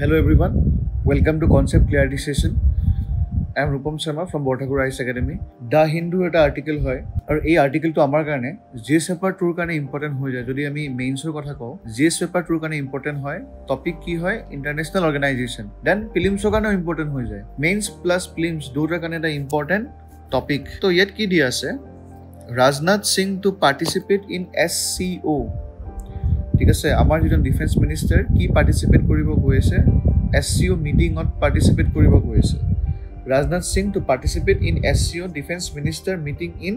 Hello everyone, welcome to Concept Clarity Session. I am Rupam Sharma from Borthakur IAS Academy. The Hindu এটা article হয় আর এই আর্টিকেলটো আমাৰ কাৰণে GS paper 2 ৰ কাৰণে ইম্পৰ্টেন্ট হৈ যায় যদি আমি মেইনছৰ কথা কওঁ জিএস পেপাৰ 2 ৰ কাৰণে ইম্পৰ্টেন্ট হয় টপিক কি হয় ইন্টাৰনেশ্যনেল অৰ্গানাইজেচন দেন ফিল্মছৰ কাৰণে ইম্পৰ্টেন্ট হৈ যায় মেইনছ প্লাস ফিল্মছ দুটাৰ কাৰণে এটা ইম্পৰ্টেন্ট টপিক তো ইয়াত কি দিয়া আছে Rajnath Singh to participate in SCO ঠিক আছে আমাৰ যিজন ডিফেন্স মিনিষ্টাৰ কি পাৰ্টিসিপেট কৰিব গৈ আছে SCO মিটিংত পাৰ্টিসিপেট কৰিব গৈ আছে Rajnath Singh to participate in SCO Defense Minister meeting in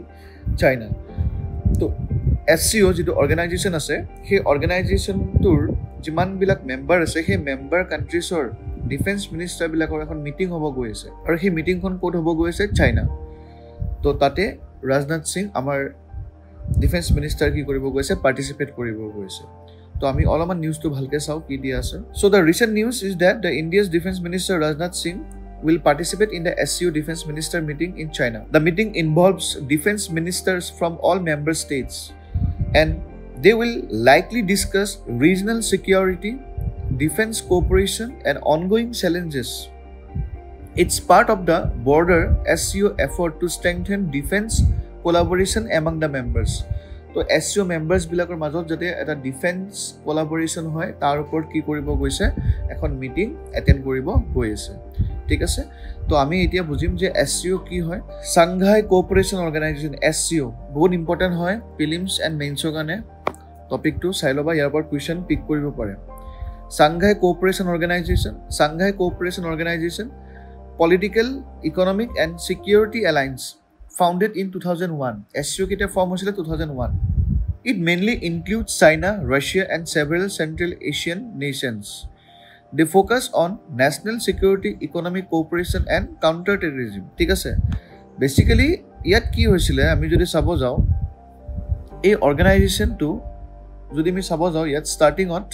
China. So SCO যিটো অৰ্গানাইজেচন আছে সেই অৰ্গানাইজেচনটোৰ যিমান বিলাক মেম্বাৰ আছে সেই মেম্বাৰ কান্ট্ৰিজৰ ডিফেন্স মিনিষ্টাৰ বিলাকৰ এখন মিটিং হ'ব গৈ আছে আৰু সেই মিটিংখন ক'ত হ'ব গৈ আছে চাইনা তো তাতে ৰাজনাথ সিং আমাৰ ডিফেন্স মিনিষ্টাৰ কি কৰিব গৈ আছে পাৰ্টিসিপেট কৰিব গৈ আছে তো আমি অলপমান নিউজটো ভালকে চাও কি দিয়া আছে so the recent news is that the India's defence minister Rajnath Singh will participate in the SCO Defense Minister meeting in China. The meeting involves defense ministers from all member states and they will likely discuss regional security, defense cooperation and ongoing challenges. It's part of the broader SCO effort to strengthen defense collaboration among the members. So SCO members বিলাকৰ মাজত যাতে এটা defence কোলাবোৰেচন হয় তাৰ ওপৰত কি কৰিব গৈছে এখন মিটিং এটেন্ড কৰিব গৈ আছে ঠিক আছে তো আমি এতিয়া বুজিম যে SCO কি হয় সাংঘাই কোঅপাৰেচন অৰ্গানাইজেচন SCO বহুত ইম্পৰ্টেন্ট হয় প্ৰিলিমছ এণ্ড মেইনছৰ কাৰণে টপিকটো চাই ল'বা ইয়াৰ ওপৰত কুৱেশ্যন পিক কৰিব পাৰে Shanghai cooperation organisation political economic and security alliance founded in 2001 SCO কেতিয়া ফৰ্ম হৈছিল 2001 it mainly includes China Russia and several Central Asian nations they focus on national security economic cooperation and counter terrorism ঠিক আছে basically ইয়াত কি হৈছিল আমি যদি চাব যাও এই অৰ্গানাইজেচনটো যদি আমি চাব যাও ইয়াত স্টাৰ্টিংত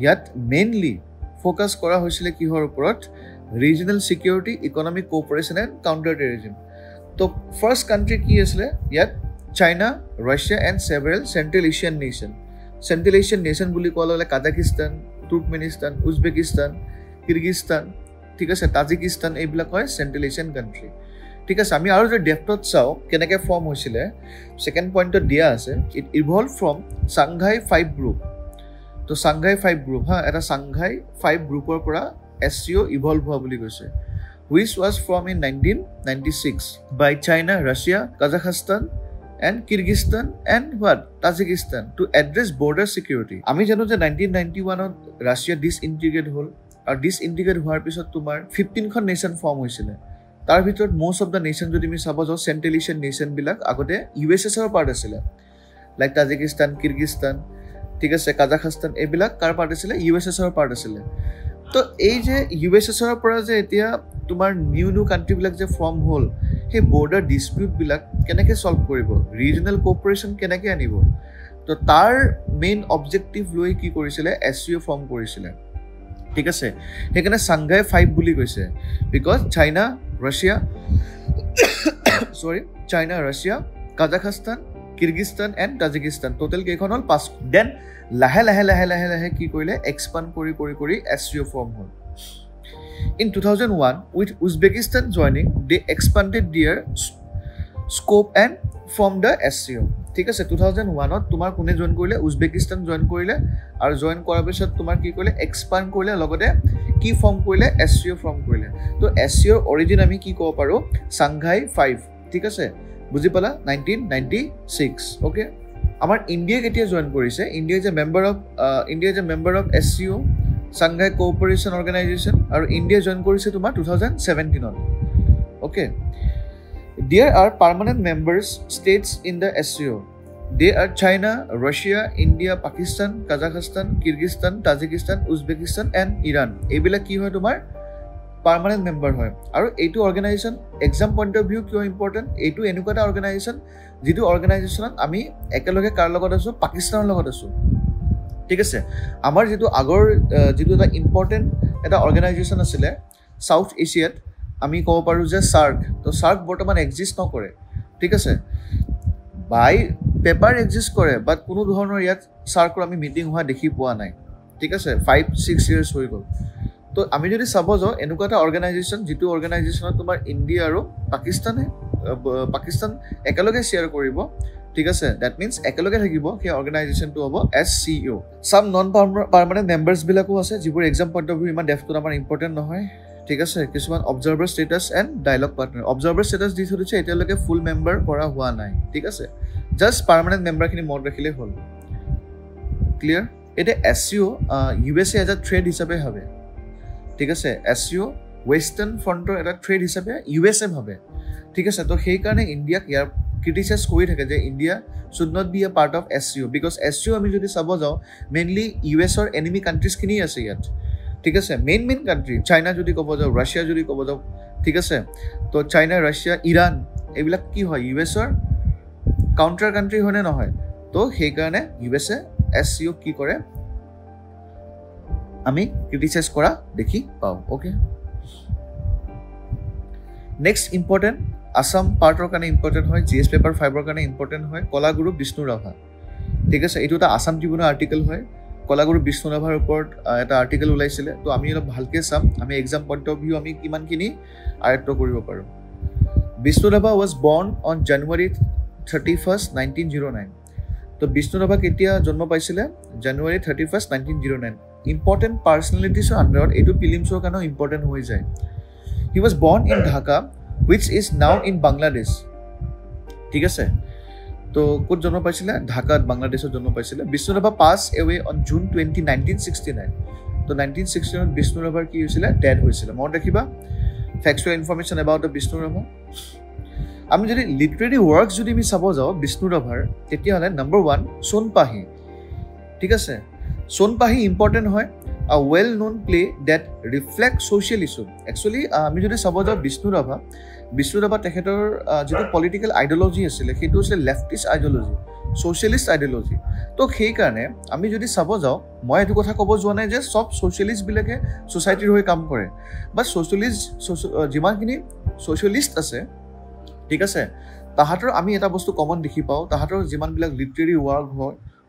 ইয়াত মেইনলি ফোকাস কৰা হৈছিল কিহৰ ওপৰত regional security economic cooperation and counter terrorism তো ফাৰ্স্ট কান্ট্ৰি কি আসলে ইয়াত China Russia and several central Asian nation বুলি কোৱা হলে কাজাকিস্তান তুৰ্কমেনিস্তান উজবেকিস্তান কিৰগিস্তান ঠিক আছে তাজিকিস্তান এইবিলাক হয় সেন্ট্ৰাল এশিয়ান কান্ট্ৰি ঠিক আছে আমি আৰু যে ডেপথত চাও কেনেকৈ ফৰ্ম হৈছিলে সেকেন্ড পইণ্টত দিয়া আছে it evolve from Shanghai 5 group তো সাংঘাই 5 গ্ৰুপ এটা সাংঘাই 5 গ্ৰুপৰ পৰা SCO ইভলভ হোৱা বুলি কৈছে which was formed in 1996 by China, Russia, Kazakhstan and Kyrgyzstan and Tajikistan to address border security. Ami jano je 1991 on Russia disintegrate hol ar disintegrate hoar pisot tumar 15 khon nation form hoisile tar bhitor most of the nation jodi mi sabo jo Central Asian nation bilak agote USSR part asile like Tajikistan, Kyrgyzstan ঠিক আছে Kazakhstan ebilak kar part asile USSR part asile তো এই যে USSR পৰা যে এতিয়া তোমাৰ new country বিলাক যে ফৰ্ম হল হে বৰ্ডাৰ ডিসপিউট বিলাক কেনেকৈ সলভ কৰিব ৰিজনাল কোঅপাৰেচন কেনেকৈ আনিব তো তাৰ মেইন অবজেক্টিভ লৈ কি কৰিছিলে SCO ফৰ্ম কৰিছিলে ঠিক আছে হেকানে সাংঘাই 5 বুলি কৈছে because China Russia Kazakhstan Kyrgyzstan and Tajikistan total কেইখন হল 5 দেন লাহে কি কৰিলে এক্সপান্ড কৰি SCO form hall in 2001 with Uzbekistan joining they expanded their scope and formed the SCO ঠিক আছে 2001 ত তোমাৰ কোনে জয়েন কৰিলে উজবেকিস্তান জয়েন কৰিলে আৰু জয়েন কৰাৰ পিছত তোমাৰ কি কৰিলে এক্সপান্ড কৰিলে লগতে কি ফৰ্ম কৰিলে SCO ফৰ্ম কৰিলে তো SCO অৰিজিন আমি কি ক'ব পাৰো সাংঘাই 5 ঠিক আছে বুজি পালা 1996 ওকে আমাৰ ইন্ডিয়া কেতিয়া জয়েন কৰিছে ইন্ডিয়া যে member of SCO Shanghai Cooperation Organization আৰু ইন্ডিয়া জয়েন কৰিছে তোমাৰ 2017 ত okay there are permanent members states in the SCO they are China Russia India Pakistan Kazakhstan Kyrgyzstan Tajikistan Uzbekistan and Iran এইবিলাক কি হয় তোমাৰ permanent member হয় আৰু এইটো organisation exam point of view কিয় ইম্পৰ্টেন্ট এইটো এনেকুৱা এটা অৰ্গানাইজেশন যিটো অৰ্গানাইজেশনত আমি একেলগে কাৰ লগত আছো পাকিস্তানৰ লগত আছো ঠিক আছে আমাৰ যেটো আগৰ যেটো এটা ইম্পৰ্টেন্ট এটা অৰ্গানাইজেশন আছিল সাউথ এছিয়াত আমি ক'ব পাৰো যে সাৰ্ক তো সাৰ্ক বৰ্তমান এক্সিস্ট নকৰে ঠিক আছে বাই পেপাৰ এক্সিস্ট কৰে বাট কোনো ধৰণৰ ইয়াত সাৰ্কৰ আমি মিটিং হোৱা দেখি পোৱা নাই ঠিক আছে 5-6 years হৈ গ'ল তো আমি যদি চাব যাওঁ এনেকুৱা এটা অৰ্গেনাইজেশ্যন যিটো অৰ্গেনাইজেশ্যনত তোমাৰ ইণ্ডিয়া আৰু পাকিস্তান একেলগে শ্বেয়াৰ কৰিব ঠিক আছে দ্যাট মিন্স একেলগে থাকিব সেই অৰ্গেনাইজেশ্যনটো হ'ব SCO সাম নন পাৰ্মানেন্ট মেম্বাৰ্ছ বিলাকো আছে যিবোৰ এক্সাম পইণ্ট অফ ভিউ ইমান ডেফটোত আমাৰ ইম্পৰ্টেণ্ট নহয় ঠিক আছে কিছুমান observer status and dialogue partner observer status দি থৈছে এতিয়ালৈকে ফুল মেম্বাৰ কৰা হোৱা নাই ঠিক আছে জাষ্ট পাৰ্মানেন্ট মেম্বাৰখিনি মনত ৰাখিলেই হ'ল ক্লিয়াৰ এতিয়া SCO USA as a trade হিচাপে ভাবে ঠিক আছে SCO ৱেষ্টাৰ্ণ ফ্ৰণ্টৰ এটা ট্ৰেড হিচাপে USA ভাবে ঠিক আছে তো সেই কাৰণে ইণ্ডিয়াক ইয়াৰ ক্ৰিটিচাইজ কৰি থাকে যে India should not be a part of SCO because SCO আমি যদি চাব যাওঁ মেইনলি USৰ এনিমি কাণ্ট্ৰিজখিনি আছে ইয়াত ঠিক আছে মেইন কাণ্ট্ৰি চাইনা যদি ক'ব যাওঁ ৰাছিয়া যদি ক'ব যাওঁ ঠিক আছে তো চাইনা ৰাছিয়া ইৰাণ এইবিলাক কি হয় USৰ কাউণ্টাৰ কাণ্ট্ৰি হয়নে নহয় তো সেইকাৰণে USA SCO কি কৰে আমি ক্ৰিটিচাইজ কৰা দেখি পাওঁ ওকে নেক্সট ইম্পৰ্টেণ্ট আসাম পাৰ্টৰ কাৰণে ইম্পৰ্টেণ্ট হয় GS পেপাৰ 5ৰ কাৰণে ইম্পৰ্টেণ্ট হয় কলাগুৰু বিষ্ণু ৰাভা ঠিক আছে এইটো এটা আসাম ট্ৰিবিউনৰ আৰ্টিকেল হয় কলাগুৰু বিষ্ণু ৰাভাৰ ওপৰত এটা আৰ্টিকেল ওলাইছিলে তো আমি অলপ ভালকৈ চাম আমি এক্সাম পইণ্ট অফ ভিউ আমি কিমানখিনি আয়ত্ত কৰিব পাৰোঁ বিষ্ণু ৰাভা ৱাজ বৰ্ণ অন জানুৱাৰী 31st 1909 তো বিষ্ণু ৰাভা কেতিয়া জন্ম পাইছিলে জানুৱাৰী 31st 1909 ইম্পৰ্টেণ্ট পাৰ্চনেলিটিছৰ আণ্ডাৰত এইটো ফিলিমছৰ কাৰণেও ইম্পৰ্টেণ্ট হৈ যায় হি ৱাজ বৰ্ণ in Dhaka which is now in Bangladesh ঠিক আছে তো কোত জন্ম পাইছিলে ঢাকাত বাংলাদেশত জন্ম পাইছিলে বিষ্ণু ৰাভা পাছ এৱে অন জুন 20 1969 তো 1969 বিষ্ণু ৰাভাৰ কি হৈছিলে ডেড হৈছিলে মনত ৰাখিবা factual information about the Bishnu Rabha আমি যদি লিটাৰেৰী ৱৰ্কছ যদি আমি চাব যাওঁ বিষ্ণু ৰাভাৰ তেতিয়াহ'লে নম্বৰ 1 সোণপাহি ঠিক আছে সোণপাহি ইম্পৰ্টেণ্ট হয় a well known play that reflect social issue actually আমি যদি চাব যাওঁ বিষ্ণু ৰাভা তেখেতৰ যেটো পলিটিক্যাল আইডিওলজি আছিল সেইটো আছিল লেফটিষ্ট আইডিওলজি সোশ্যালিষ্ট আইডিওলজি তো সেই কাৰণে আমি যদি চাব যাওঁ মই এটো কথা ক'ব যোৱা নাই যে সব সোশ্যালিষ্ট বিলাকে সোসাইটিৰ হৈ কাম কৰে বা সোশ্যালিষ্ট যিমানখিনি সোশ্যালিষ্ট আছে ঠিক আছে তাহাঁতৰ আমি এটা বস্তু কমন দেখি পাওঁ তাহাঁতৰ যিমানবিলাক লিটাৰেৰী ৱৰ্ক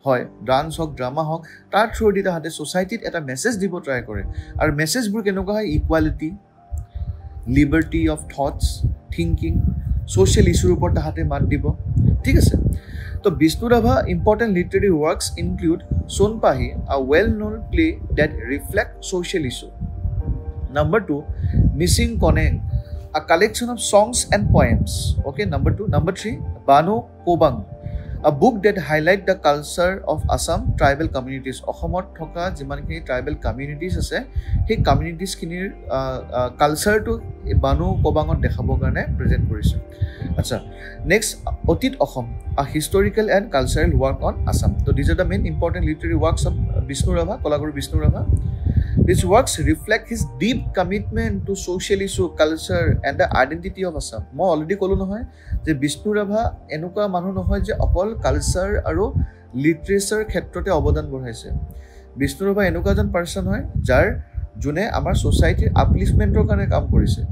হয় ডান্স হওক ড্ৰামা হওক তাৰ থ্ৰু দি তাহাঁতে সোসাইটিত এটা মেছেজ দিব ট্ৰাই কৰে আৰু মেছেজবোৰ কেনেকুৱা হয় equality liberty of thoughts thinking social ইস্যুৰ ওপৰত তাহাঁতে মাত দিব ঠিক আছে তো Bishnu Rabha important literary works include Sonpahi a well known play that reflect social issue number 2 Mising Koneng a collection of songs and poems okay number 2 number 3 Banu Kobang a book that highlight the culture of Assam tribal communities অসমত থকা যিমানখিনি tribal communities আছে সেই কমিউনিটিজখিনিৰ কালচাৰটো বানু কোবাঙত দেখাবৰ কাৰণে present কৰিছে আচ্ছা next অতীত Assam a historical and cultural work on Assam so these are the main important literary works of Bishnu Rabha Kolaguru Bishnu Rabha These works reflect his deep commitment to social issue, culture and the identity of Assam. মই already ক'লো নহয় যে বিষ্ণু ৰাভা এনেকুৱা মানুহ নহয় যে অকল culture আৰু লিটাৰেচাৰ ক্ষেত্ৰতে অৱদান বঢ়াইছে বিষ্ণু ৰাভা এনেকুৱা এজন পাৰ্চন হয় যাৰ যোনে আমাৰ সোসাইটিৰ আপলিফমেণ্টৰ কাৰণে কাম কৰিছে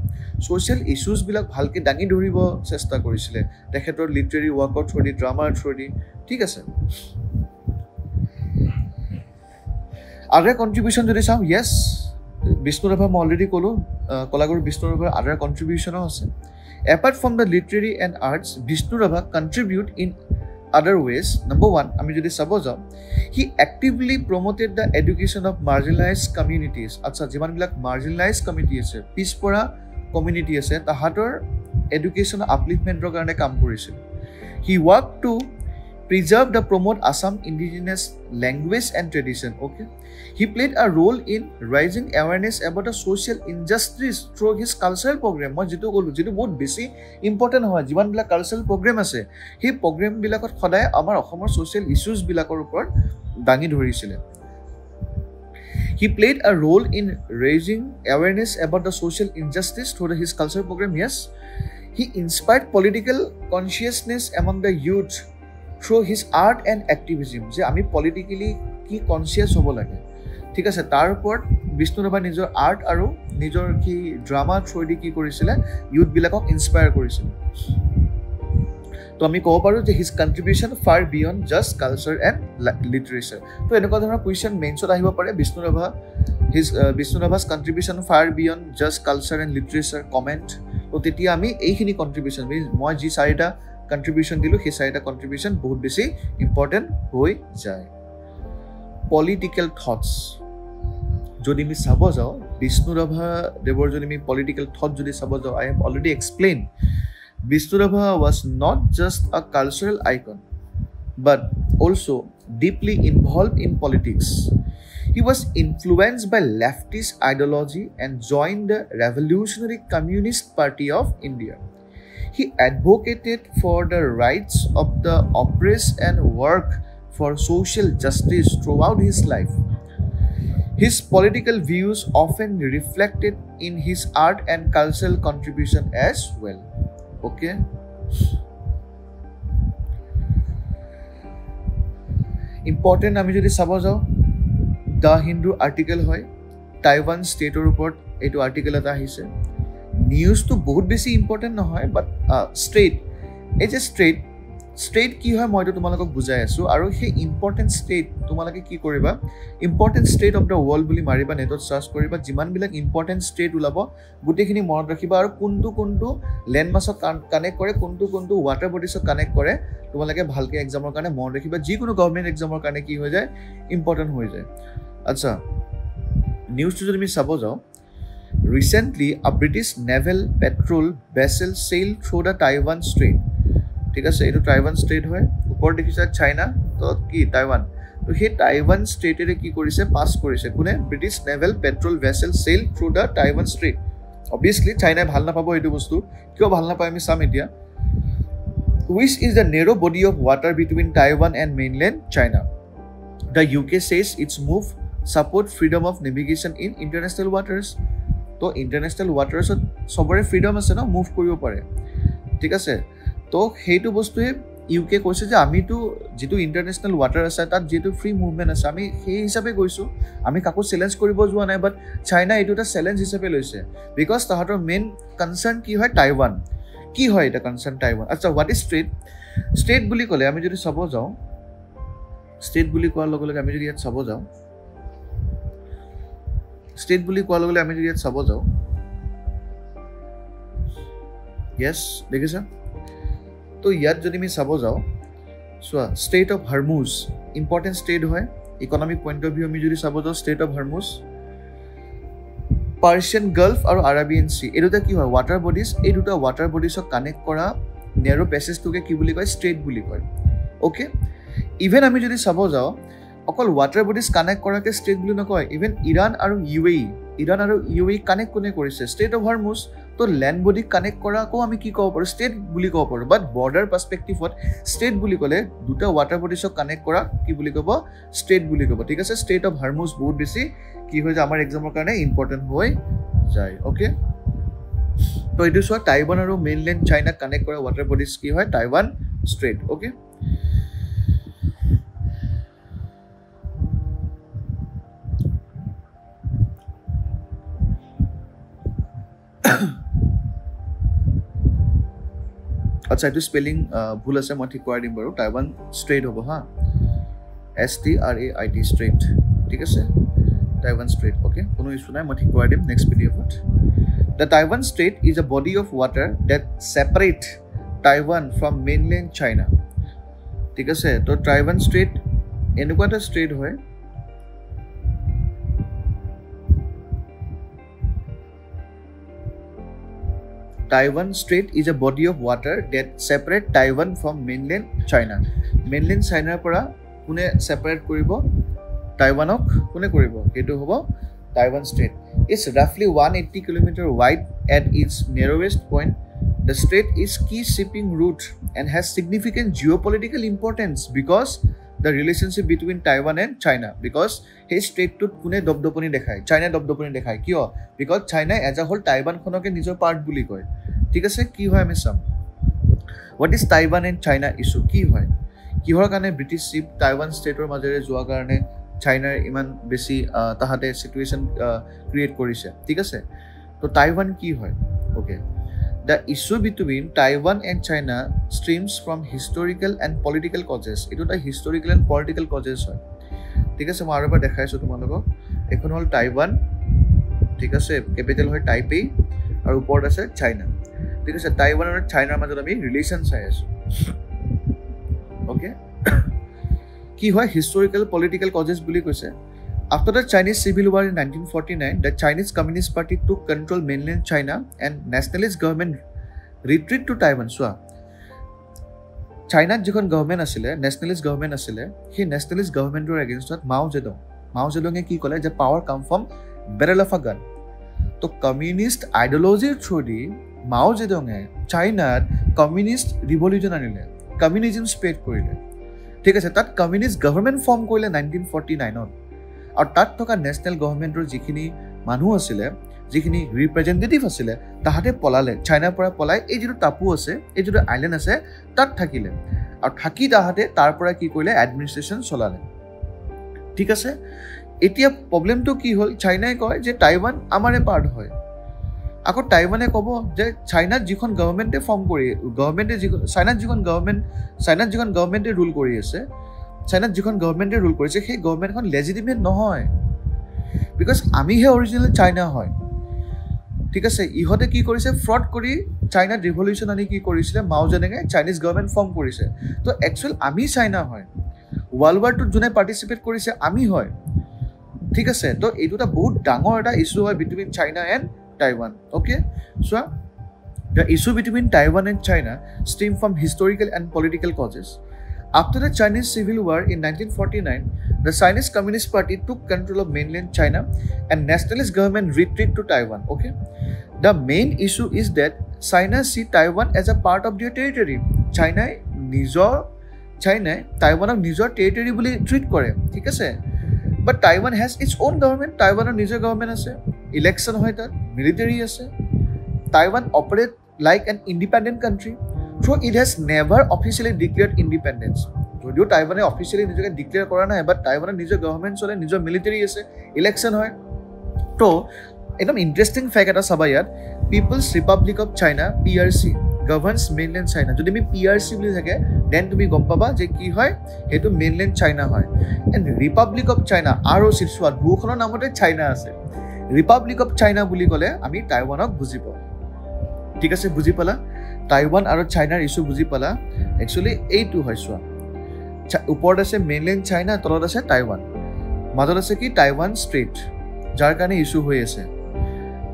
সোশ্যাল ইস্যুজবিলাক ভালকৈ দাঙি ধৰিব চেষ্টা কৰিছিলে তেখেতৰ লিটাৰেৰী ৱৰ্কৰ থ্ৰু দি ড্ৰামাৰ থ্ৰু দি ঠিক আছে other contribution যদি চাওঁ yes বিষ্ণু ৰাভা মই অলৰেডি ক'লো কলাগুৰু বিষ্ণু ৰাভাৰ other contribution আছে apart from the literary and arts Bishnu Rabha contribute in other ways number 1 আমি যদি চাব যাওঁ he actively promoted the education of marginalized communities আচ্ছা যিমানবিলাক marginalized community আছে পিছপৰা community আছে তাহাঁতৰ education upliftmentৰ কাৰণে কাম কৰিছিল he worked to preserve the promote Assam indigenous language and tradition okay he played a role in raising awareness about the social injustice through his cultural program মই যেটো কলো যেটো বহুত বেছি ইম্পৰ্টেন্ট হয় যিমান বিলাক কালচাৰেল প্ৰগ্ৰাম আছে সেই প্ৰগ্ৰাম বিলাকত সদায় আমাৰ অসমৰ সোশ্যাল ইস্যুজ বিলাকৰ ওপৰত দাঙি ধৰিছিল he played a role in raising awareness about the social injustice through his cultural program yes he inspired political consciousness among the youth through his art and activism যে আমি পলিটিক্যালি কি conscious হ'ব লাগে ঠিক আছে তাৰ ওপৰত বিষ্ণু ৰাভা নিজৰ আৰ্ট আৰু নিজৰ কি ড্ৰামা থ্ৰু দি কি কৰিছিলে ইউথ বিলাকক ইনস্পায়াৰ কৰিছিল তো আমি ক'ব পাৰোঁ যে his contribution far beyond just culture and literature তো এনেকুৱা ধৰণৰ কুৱেশ্যন মেইনছত আহিব পাৰে Bishnu Rabha's contribution far beyond just culture and literature comment তো তেতিয়া আমি এইখিনি কণ্ট্ৰিবিউশ্যন মই যি 4টা কণ্ট্ৰিবিউশ্যন দিলোঁ সেই 4টা কণ্ট্ৰিবিউশ্যন বহুত বেছি ইম্পৰ্টেণ্ট হৈ যায় পলিটিকেল থটছ যদি আমি চাব যাওঁ বিষ্ণু ৰাভাদেৱৰ যদি আমি পলিটিকেল থট যদি চাব যাওঁ I have already explain Vishnu Rabha was not just a cultural icon, but also deeply involved in politics. He was influenced by leftist ideology and joined the Revolutionary Communist Party of India. He advocated for the rights of the oppressed and worked for social justice throughout his life. His political views often reflected in his art and cultural contribution as well. Okay. Important আমি যদি চাব যাওঁ the Hindu article হয় Taiwan ষ্টেটৰ ওপৰত এইটো article এটা আহিছে নিউজটো বহুত বেছি ইম্পৰ্টেণ্ট নহয় বাট ষ্ট্ৰেইট এই যে ষ্ট্ৰেইট কি হয় মইতো তোমালোকক বুজাই আছোঁ আৰু সেই ইম্পৰ্টেণ্ট ষ্টেট তোমালোকে কি কৰিবা important state of the world বুলি মাৰিবা নেটত চাৰ্চ কৰিবা যিমানবিলাক ইম্পৰ্টেণ্ট ষ্টেট ওলাব গোটেইখিনি মনত ৰাখিবা আৰু কোনটো লেণ্ড মাছক কানেক্ট কৰে কোনটো ৱাটাৰ বডিছক কানেক্ট কৰে তোমালোকে ভালকৈ এক্সামৰ কাৰণে মনত ৰাখিবা যিকোনো গভৰ্ণমেণ্ট এক্সামৰ কাৰণে কি হৈ যায় ইম্পৰ্টেণ্ট হৈ যায় আচ্ছা নিউজটো যদি আমি চাব যাওঁ recently a British naval patrol vessel sail through the Taiwan strait ঠিক আছে এইটো টাইৱান ষ্টেট হয় ওপৰত দেখিছা চাইনা তো কি টাইৱান তো সেই টাইৱান ষ্টেটেৰে কি কৰিছে পাছ কৰিছে কোনে British naval patrol vessel sail through the Taiwan strait obviously চাইনাই ভাল নাপাব এইটো বস্তু কিয় ভাল নাপায় আমি চাম এতিয়া which is the narrow body of water between Taiwan and mainland China. The UK says its move support freedom of navigation in international waters. তো ইণ্টাৰনেশ্যনেল ৱাটাৰ্ছত চবৰে ফ্ৰীডম আছে ন মুভ কৰিব পাৰে ঠিক আছে তো সেইটো বস্তুৱে ইউকে কৈছে যে আমিতো যিটো ইণ্টাৰনেশ্যনেল ৱাটাৰ আছে তাত যিটো ফ্ৰী মুভমেণ্ট আছে আমি সেই হিচাপে গৈছোঁ আমি কাকো চেলেঞ্জ কৰিব যোৱা নাই বাট চাইনা এইটো এটা চেলেঞ্জ হিচাপে লৈছে বিকজ তাহাঁতৰ মেইন কনচাৰ্ণ কি হয় টাইৱান কি হয় এটা কনচাৰ্ণ টাইৱান আচ্ছা হোৱাট ইজ ষ্টেট বুলি ক'লে আমি যদি চাব যাওঁ ষ্টেট বুলি কোৱাৰ লগে লগে আমি যদি ইয়াত চাব যাওঁ য়েছ দেখিছা তো ইয়াত যদি আমি চাব যাওঁ চোৱা state of Harmuz important state হয় ইকনমিক পইণ্ট অফ ভিউ আমি যদি চাব যাওঁ state of Harmuz Persian gulf আৰু আৰাবিয়ান চি এই দুটা কি হয় ৱাটাৰ বডিজ এই দুটা ৱাটাৰ বডিজক কানেক্ট কৰা নেৰো পেছেজটোকে কি বুলি কয় ষ্ট্ৰেইট বুলি কয় অ'কে ইভেন আমি যদি চাব যাওঁ অকল ৱাটাৰ বডিজ কানেক্ট কৰাকে ষ্টেট বুলি নকয় ইভেন ইৰাণ আৰু ইউ এ কানেক্ট কোনে কৰিছে ষ্টেট অফ হাৰমুজ তো লেণ্ড বডিক কানেক্ট কৰাকো আমি কি ক'ব পাৰোঁ ষ্টেট বুলি ক'ব পাৰোঁ বাট বৰ্ডাৰ পাৰ্চপেক্টিভত ষ্টেট বুলি ক'লে দুটা ৱাটাৰ বডিজক কানেক্ট কৰা কি বুলি ক'ব ষ্টেট বুলি ক'ব ঠিক আছে ষ্টেট অফ হাৰমুজ বহুত বেছি কি হৈ যায় আমাৰ এক্সামৰ কাৰণে ইম্পৰ্টেণ্ট হৈ যায় অ'কে তো এইটো চোৱা টাইৱান আৰু মেইনলেণ্ড চাইনাক কানেক্ট কৰা ৱাটাৰ বডিজ কি হয় টাইৱান ষ্ট্ৰেইট অ'কে আচ্ছা এইটো স্পেলিং ভুল আছে মই ঠিক কৰাই দিম বাৰু টাইৱান ষ্ট্ৰেইট হ'ব হা STRAIT ষ্ট্ৰেইট ঠিক আছে টাইৱান ষ্ট্ৰেইট অ'কে কোনো ইছ্যু নাই মই ঠিক কৰাই দিম নেক্সট পিডিএফত the Taiwan strait is a body of water that separate Taiwan from mainland China ঠিক আছে তো টাইৱান ষ্ট্ৰেইট এনেকুৱা এটা ষ্ট্ৰেইট হয় Taiwan Strait is a body of water that separate Taiwan from mainland China. Mainland China পৰা কোনে separate কৰিব টাইৱানক কোনে কৰিব সেইটো হ'ব Taiwan Strait. It's roughly 180 km wide at its narrowest point. The strait is key shipping route and has significant geopolitical importance because the relationship between Taiwan and China because hey strait to kune dobdoponi dekhai China dobdoponi dekhai kyo because China as a whole Taiwan khonoke nijor part buli koy ঠিক আছে কি হয় আমি চাম what is Taiwan and China issue কি হয় কিহৰ কাৰণে ব্ৰিটিছ শিপ টাইৱান ষ্টেটৰ মাজেৰে যোৱা কাৰণে চাইনাৰ ইমান বেছি তাহাতে সিচুৱেশ্যন ক্ৰিয়েট কৰিছে ঠিক আছে তো টাইৱান কি হয় okay the issue between Taiwan and China stems from historical and political causes. It is the historical and political causes. ঠিক আছে, মই আৰু এবাৰ দেখাইছোঁ তোমালোকক। এখন হ'ল টাইৱান, ঠিক আছে, কেপিটেল হয় টাইপেই, আৰু ওপৰত আছে চাইনা। ঠিক আছে, টাইৱান আৰু চাইনাৰ মাজত আমি ৰিলেশ্যন চাই আছোঁ। অ'কে, কি হয় হিষ্টৰিকেল পলিটিকেল কজেছ বুলি কৈছে। After the Chinese Civil War in 1949, the Chinese Communist Party took control mainland China and nationalist government retreat to Taiwan. So, China jikhon government asile, nationalist government asile, he nationalist government or against Mao Zedong. Mao Zedong ki kole je power come from barrel of a gun. To communist ideology chodi Mao Zedong e China communist revolution anile, communism spread korile. ঠিক আছে, তাত communist government form কৰিলে 1949 আৰু তাত থকা national গভৰ্ণমেণ্টৰ যিখিনি মানুহ আছিলে, যিখিনি ৰিপ্ৰেজেণ্টেটিভ আছিলে, তাহাঁতে পলালে, চাইনাৰ পৰা পলাই এই যিটো টাপু আছে, এই যিটো আইলেণ্ড আছে, তাত থাকিলে আৰু থাকি তাহাঁতে তাৰ পৰা কি কৰিলে এডমিনিষ্ট্ৰেশ্যন চলালে। ঠিক আছে, এতিয়া প্ৰব্লেমটো কি হ'ল, চাইনাই কয় যে টাইৱান আমাৰে পাৰ্ট হয়। আকৌ টাইৱানে ক'ব যে চাইনাত যিখন গভৰ্ণমেণ্টে ফৰ্ম কৰি গভৰ্ণমেণ্টে চাইনাত যিখন গভৰ্ণমেণ্টে ৰুল কৰি আছে, চাইনাত যিখন গভৰ্ণমেণ্টে ৰুল কৰিছে সেই গভৰ্ণমেণ্টখন লেজিটিমেট নহয়, বিকজ আমিহে অৰিজিনেল চাইনা হয়। ঠিক আছে, ইহঁতে কি কৰিছে, ফ্ৰড কৰি চাইনাত ৰিভলিউশ্যন আনি কি কৰিছিলে, মাও জেডঙে চাইনিজ গভৰ্ণমেণ্ট ফৰ্ম কৰিছে। তো একচুৱেল আমি চাইনা হয়, ৱৰ্ল্ড ৱাৰটোত যোনে পাৰ্টিচিপেট কৰিছে আমি হয়। ঠিক আছে, তো এইটো এটা বহুত ডাঙৰ এটা ইছ্যু হয় between China and Taiwan. Okay, so the issue between Taiwan and China stem from historical and political causes. After the Chinese Civil War in 1949, the Chinese Communist Party took control of mainland China and nationalist government retreat to Taiwan. Okay, the main issue is that China see Taiwan as a part of their territory. China Taiwanক নিজৰ territory বুলি treat কৰে, ঠিক আছে, but Taiwan has its own government. Taiwanৰ নিজৰ government আছে, election হয়, তাত military আছে। Taiwan operate like an independent country, so it has never officially declared independence. যদিও টাইৱানে অফিচিয়েলি নিজকে ডিক্লেয়াৰ কৰা নাই, বাট টাইৱানৰ নিজৰ গভৰ্ণমেণ্ট চলে, নিজৰ মিলিটাৰী আছে, ইলেকশ্যন হয়। তো একদম ইণ্টাৰেষ্টিং ফেক্ট এটা চাবা ইয়াত, people's republic of China PRC governs mainland China. যদি আমি PRC বুলি থাকে দেন তুমি গম পাবা যে কি হয়, সেইটো মেইনলেণ্ড চাইনা হয়। And Republic of China ROC, চোৱা দুখনৰ নামতে চাইনা আছে। ৰিপাব্লিক অফ চাইনা বুলি ক'লে আমি টাইৱানক বুজি পাওঁ। ঠিক আছে, বুজি পালা, টাইৱান আৰু চাইনাৰ ইছ্যু বুজি পালা। একচুৱেলি এইটো হয়, চোৱা ওপৰত আছে মেইনলেণ্ড চাইনা, তলত আছে টাইৱান, মাজত আছে কি টাইৱান ষ্ট্ৰেইট, যাৰ কাৰণে ইছ্যু হৈ আছে।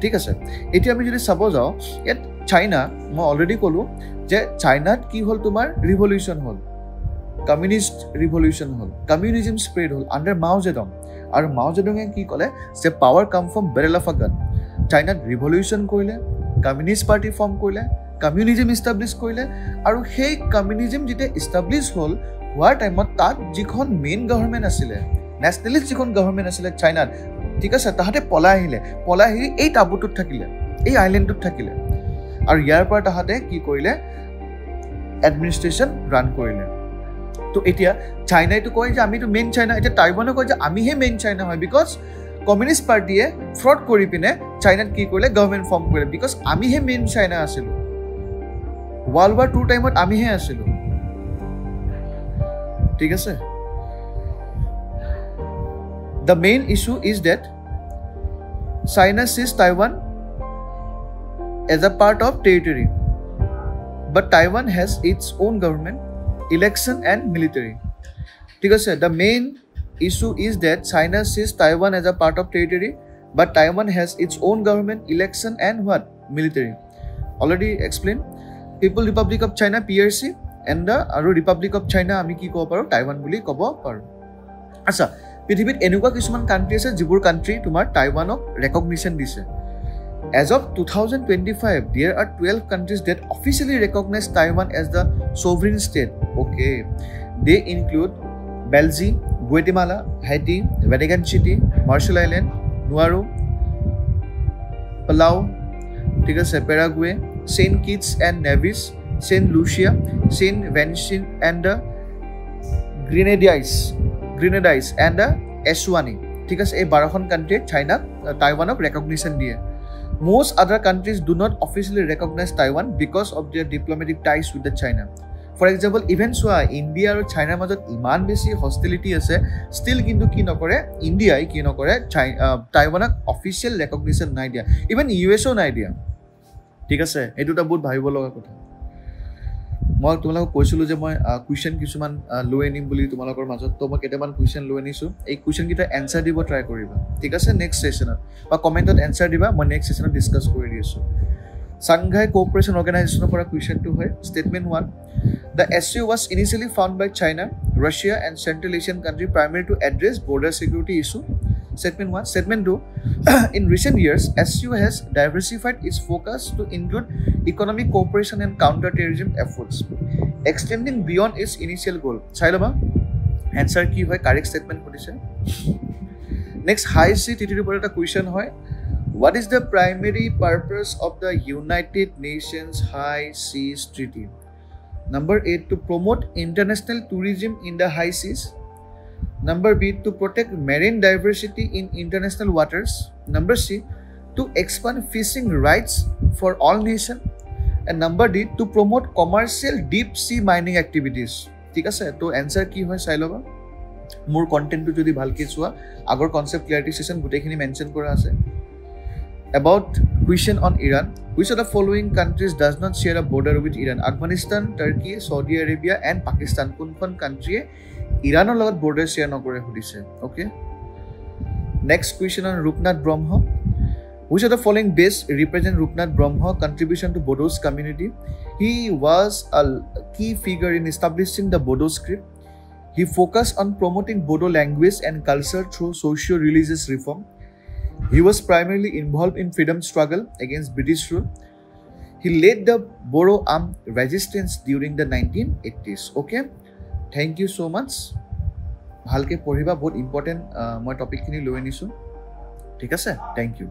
ঠিক আছে, এতিয়া আমি যদি চাব যাওঁ ইয়াত চাইনা, মই অলৰেডি ক'লোঁ যে চাইনাত কি হ'ল, তোমাৰ ৰিভলিউশ্যন হ'ল, কমিউনিষ্ট ৰিভলিউশ্যন হ'ল, কমিউনিজিম স্প্ৰেড হ'ল আণ্ডাৰ মাও জেডং। আৰু মাও জেডঙে কি ক'লে যে পাৱাৰ কাম ফ্ৰম বেৰেল অফ আ গান। চাইনাত ৰিভলিউশ্যন কৰিলে, কমিউনিষ্ট পাৰ্টি ফৰ্ম কৰিলে, কমিউনিজিম ইষ্টাব্লিছ কৰিলে, আৰু সেই কমিউনিজিম যেতিয়া ইষ্টাব্লিছ হ'ল হোৱাৰ টাইমত তাত যিখন মেইন গভৰ্ণমেণ্ট আছিলে, নেশ্যনেলিষ্ট যিখন গভৰ্ণমেণ্ট আছিলে চাইনাত, ঠিক আছে, তাহাঁতে পলাই আহি এই টাবুটোত থাকিলে, এই আইলেণ্ডটোত থাকিলে, আৰু ইয়াৰ পৰা তাহাঁতে কি কৰিলে এডমিনিষ্ট্ৰেশ্যন ৰান কৰিলে। তো এতিয়া চাইনাইটো কয় যে আমিতো মেইন চাইনা, এতিয়া টাইৱানে কয় যে আমিহে মেইন চাইনা হয়, বিকজ কমিউনিষ্ট পাৰ্টিয়ে ফ্ৰড কৰি পিনে চাইনাত কি কৰিলে গভৰ্ণমেণ্ট ফৰ্ম কৰিলে, বিকজ আমিহে মেইন চাইনা আছিলোঁ, ৱৰ্ল্ড ৱাৰ 2 টাইমত আমিহে আছিলোঁ। ঠিক আছে, the main issue is that China sees Taiwan as a part of territory, but Taiwan has its own government, election and military. ঠিক আছে, the main issue is that China sees Taiwan as a part of territory, but Taiwan has its own government, election and what? Military. Already explained. People Republic of China PRC and the Republic of China আমি কি ক'ব পাৰোঁ, Taiwan বুলি ক'ব পাৰোঁ। আচ্ছা, পৃথিৱীত এনেকুৱা কিছুমান কাণ্ট্ৰি আছে যিবোৰ কাণ্ট্ৰি তোমাৰ টাইৱানক ৰেকগনিশ্যন দিছে। As of 2025, there are 12 countries that officially recognize Taiwan as the sovereign state. Okay, they include Belgium, Guatemala, Haiti, Vatican City, Marshall Island, Nauru, Palau, Paraguay, Saint Kitts and Nevis, Saint Lucia, Saint Vincent and the Grenadines and the Eswatini. ঠিক আছে, এই 12খন কাণ্ট্ৰিয়ে চাইনাক টাইৱানক ৰেকগনিশ্যন দিয়ে। Most other countries do not officially recognize Taiwan because of their diplomatic ties with the China. For example, even so, India and China মাজত ইমান বেছি hostility আছে, still কিন্তু কি নকৰে, India কি নকৰে, Taiwanক official recognition নাই দিয়া, even USও নাই দিয়া। ঠিক আছে, এইটোটা বহুত ভাবিব লগা কথা। মই তোমালোকক কৈছিলো যে মই কুৱেশ্যন কিছুমান লৈ আনিম বুলি তোমালোকৰ মাজত, তো মই কেইটামান কুৱেশ্যন লৈ আনিছোঁ। এই কুৱেশ্যনকেইটা এনচাৰ দিব ট্ৰাই কৰিবা, ঠিক আছে? নেক্সট ছেশ্যনত বা কমেণ্টত এনচাৰ দিবা, মই নেক্সট ছেশ্যনত ডিছকাছ কৰি দি আছোঁ। Shanghai Cooperation Organization পৰা কুৱেশ্যনটো হয় Statement 1. The SCO was initially founded by China, Russia and Central Asian countries primarily to address border security issue. Statement 1. Statement 2. In recent years, SCO has diversified its focus to include economic cooperation and counter-terrorism efforts, extending beyond its initial goal. Sailoma, answer ki hoy correct statement kodise. Next, high sea TTD por eta question hoy. What is the primary purpose of the United Nations High Seas Treaty? Number 8, to promote international tourism in the high seas. Number B, to protect marine diversity in international waters. Number C, to expand fishing rights for all nations. And number D, to promote commercial deep sea mining activities. ঠিক আছে, তো answer কি হয় চাই ল'বা। মোৰ কন্টেন্টটো যদি ভালকৈ চোৱা, আগৰ কনসেপ্ট ক্লিয়াৰিটি সেশন গোটেইখিনি মেনশন কৰা আছে। About question on Iran, which of the following countries does not share a border with Iran? Afghanistan, Turkey, Saudi Arabia and Pakistan. কোনখন country Iranor লগত border share নকৰে সুধিছে। Okay, next question on Rupnath Brahma, which of the following best represent Rupnath Brahma contribution to Bodo's community? He was a key figure in establishing the Bodo script. He focused on promoting Bodo language and culture through socio-religious reform. He was primarily involved in freedom struggle against British rule. He led the Bodo armed resistance during the 1980s. Okay, thank you so much. ভালকে পঢ়িবা, বহুত important মই টপিকখিনি লৈ আনিছোঁ। ঠিক আছে, thank U.